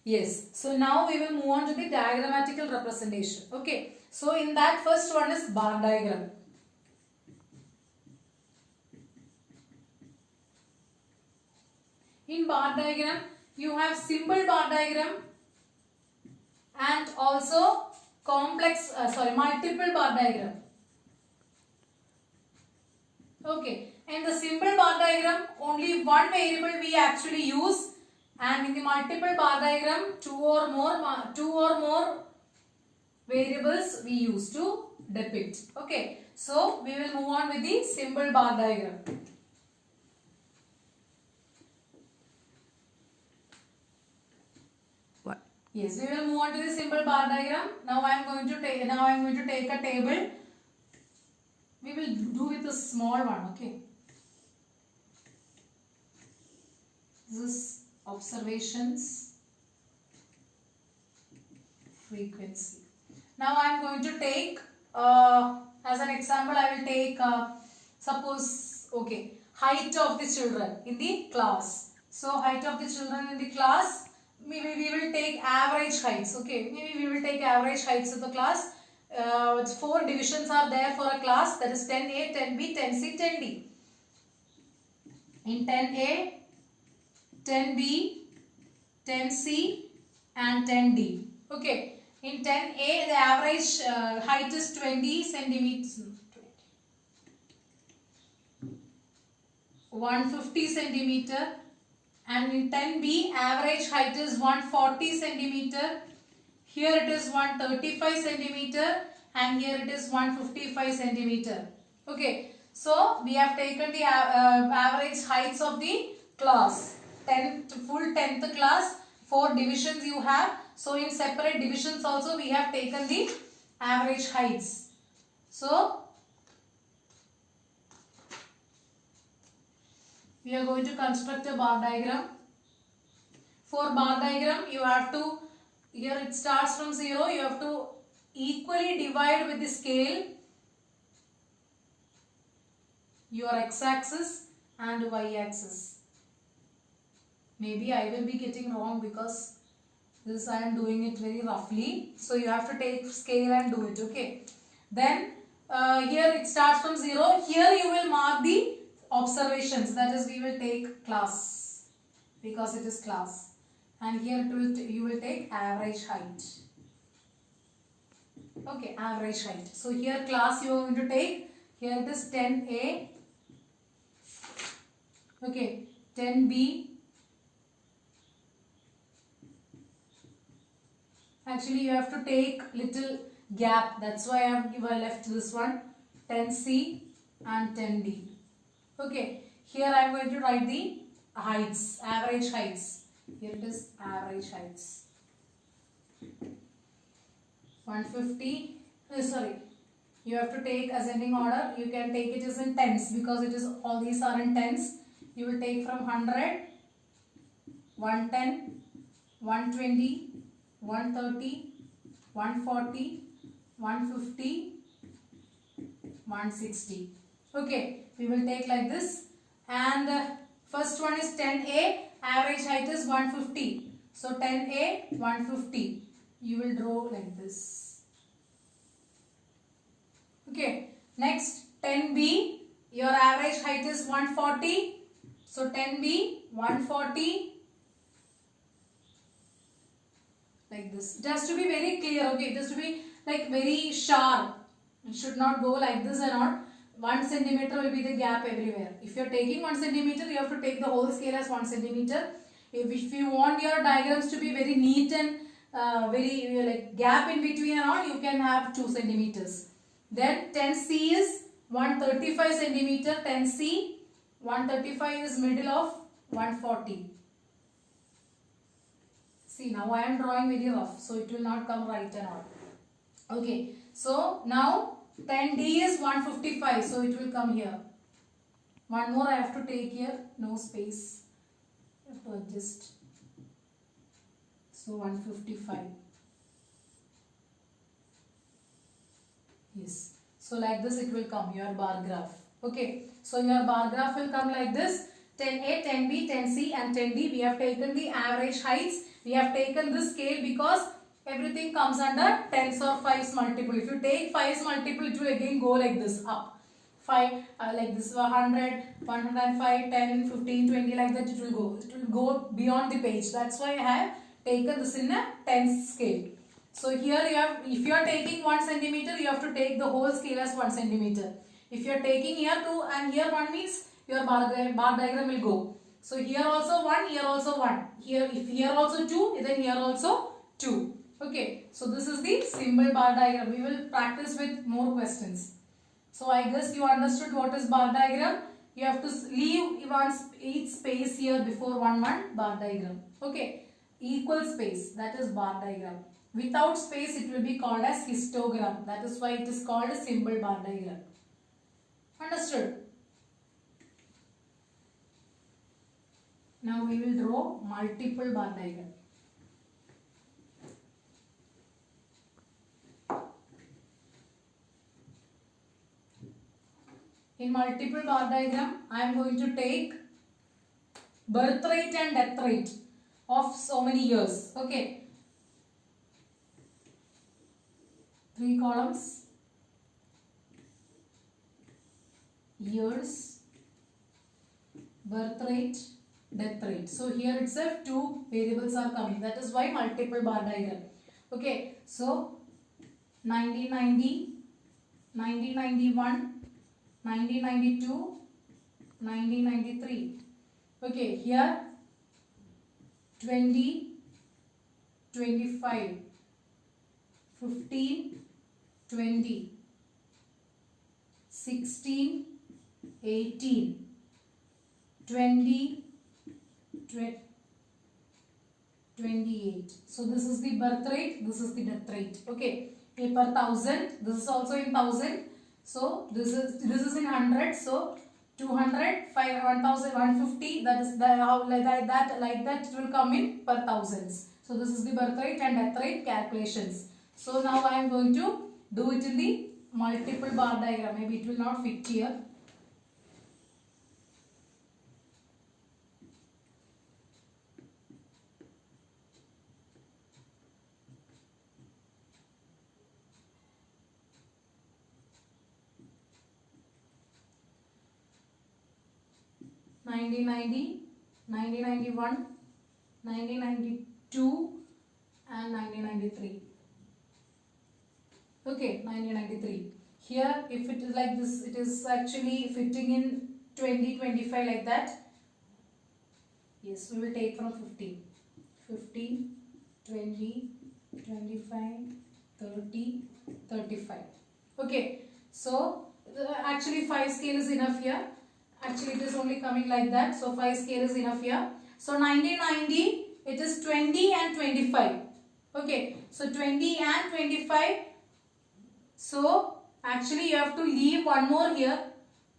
Yes. So now we will move on to the diagrammatical representation. Okay. So in that first one is bar diagram. In bar diagram, you have simple bar diagram and also multiple bar diagram. Okay. In the simple bar diagram, only one variable we actually use, and in the multiple bar diagram, two or more variables we use to depict. Okay. So we will move on with the simple bar diagram. Yes, we will move on to the simple bar diagram. Now I am going to take a table. We will do with a small one, okay? This is observations, frequency. Now I am going to take, as an example, I will take, suppose, okay, height of the children in the class. So height of the children in the class, maybe we will take average heights, okay? Maybe we will take average heights of the class. 4 divisions are there for a class, that is 10A, 10B, 10C, 10D. In 10A, 10B, 10C and 10D. Okay. In 10A, the average height is 20 centimeters. 150 centimeter. And in 10B, average height is 140 centimeter. Here it is 135 centimeter and here it is 155 centimeter. Okay. So we have taken the average heights of the class. Full 10th class, 4 divisions you have. So in separate divisions also we have taken the average heights. So we are going to construct a bar diagram. For bar diagram, you have to, here it starts from 0, you have to equally divide with the scale your x-axis and y-axis. Maybe I will be getting wrong because this I am doing it very roughly. So you have to take scale and do it, okay. Then here it starts from 0. Here you will mark the observations, that is we will take class because it is class. And here you will take average height. Okay, average height. So here class you are going to take, here it is 10A, okay, 10B. Actually you have to take little gap, that's why I have left this one, 10C and 10D. Okay, here I am going to write the heights, average heights. Here it is average heights. 150, sorry, you have to take ascending order. You can take it as in tens because it is all these are in tens. You will take from 100, 110, 120, 130, 140, 150, 160. Okay, we will take like this. And first one is 10A, average height is 150. So 10A, 150. You will draw like this. Okay, next 10B, your average height is 140. So 10B, 140. Like this. It has to be very clear, okay, it has to be like very sharp. It should not go like this and not. 1 centimeter will be the gap everywhere. If you are taking 1 centimeter, you have to take the whole scale as 1 centimeter. If you want your diagrams to be very neat and very like gap in between and all, you can have 2 centimeters. Then 10C is 135 centimeter. 10C, 135 is middle of 140. See, now I am drawing very rough, so it will not come right and all. Okay, so now 10D is 155, so it will come here. One more I have to take here, no space. I have to adjust. So 155. Yes. So like this it will come, your bar graph. Okay. So your bar graph will come like this. 10A, 10B, 10C and 10D. We have taken the average heights We have taken this scale because everything comes under tens or fives multiple. If you take fives multiple, it will again go like this up. 5 like this 100, 105, 10, 15, 20 like that it will go. It will go beyond the page. That's why I have taken this in a tens scale. So here you have, if you are taking 1 centimeter, you have to take the whole scale as 1 centimeter. If you are taking here 2 and here 1 means your bar diagram will go. So here also 1, here also 1. Here, if here also 2, then here also 2. Okay, so this is the symbol bar diagram. We will practice with more questions. So I guess you understood what is bar diagram. You have to leave each space here before one bar diagram. Okay, equal space, that is bar diagram. Without space it will be called as histogram. That is why it is called a symbol bar diagram. Understood? Now we will draw multiple bar diagram. In multiple bar diagram, I am going to take birth rate and death rate of so many years. Okay. 3 columns. Years, birth rate, death rate. So here itself 2 variables are coming. That is why multiple bar diagram. Okay. So 1990, 1991, 1992, 1993. Okay, here 20, 25, 15, 20, 16, 18, 20, 28. So this is the birth rate, this is the death rate. Okay, per 1000, this is also in 1000. So this is in 100. So 200, 5, 1000, 150. That is the how like that it will come in per thousands. So this is the birth rate and death rate calculations. So now I am going to do it in the multiple bar diagram. Maybe it will not fit here. $1990, 1991, 1992 and 1993. Okay, 1993. Here if it is like this, it is actually fitting in 20, 25 like that. Yes, we will take from 15. 15, 20, 25, 30, 35. Okay, so actually 5 scale is enough here. Actually it is only coming like that. So 5 scale is enough here. So 1990, it is 20 and 25. Okay, so 20 and 25. So actually you have to leave one more here.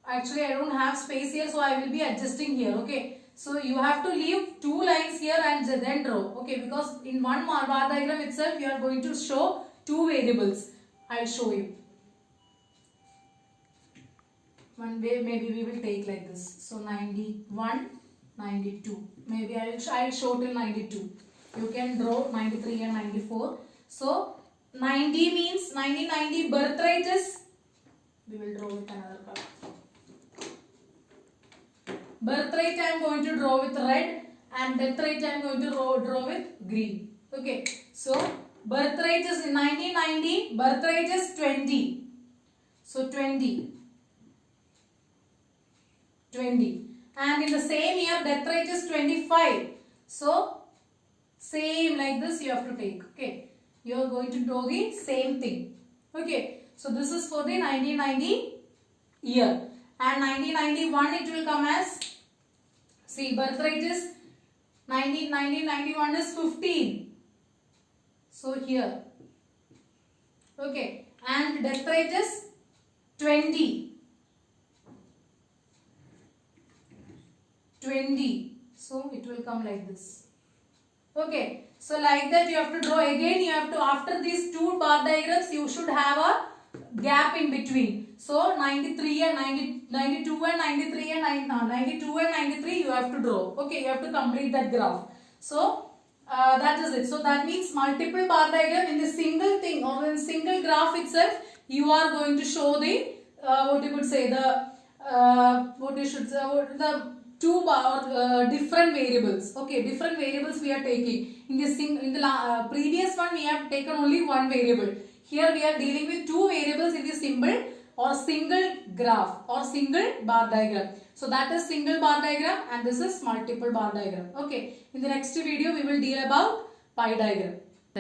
Actually I don't have space here, so I will be adjusting here. Okay, so you have to leave 2 lines here and then draw. Okay, because in one bar diagram itself you are going to show 2 variables. I will show you. One way maybe we will take like this. So 91, 92. Maybe I will show till 92. You can draw 93 and 94. So 90 means 1990 birth rate is, we will draw with another color. Birth rate I am going to draw with red and death rate I am going to draw with green. Okay, so birth rate is in 1990, birth rate is 20. So 20. And in the same year death rate is 25. So same like this you have to take. Okay, you are going to do the same thing. Okay, so this is for the 1990 year, and 1991 it will come as, see, birth rate is 1991 is 15. So here. Okay, and death rate is 20. So it will come like this. Okay, so like that you have to draw again. You have to, after these 2 bar diagrams, you should have a gap in between. So 93 and 92 and 93 and 92 and 93 you have to draw. Okay, you have to complete that graph. So that is it. So that means multiple bar diagram in the single thing or in single graph itself, you are going to show the what you could say, the what you should say, the two bar different variables. Okay, different variables we are taking. In this thing, in the previous one we have taken only one variable. Here we are dealing with two variables in the symbol or single graph or single bar diagram. So that is single bar diagram and this is multiple bar diagram. Okay. In the next video we will deal about pie diagram.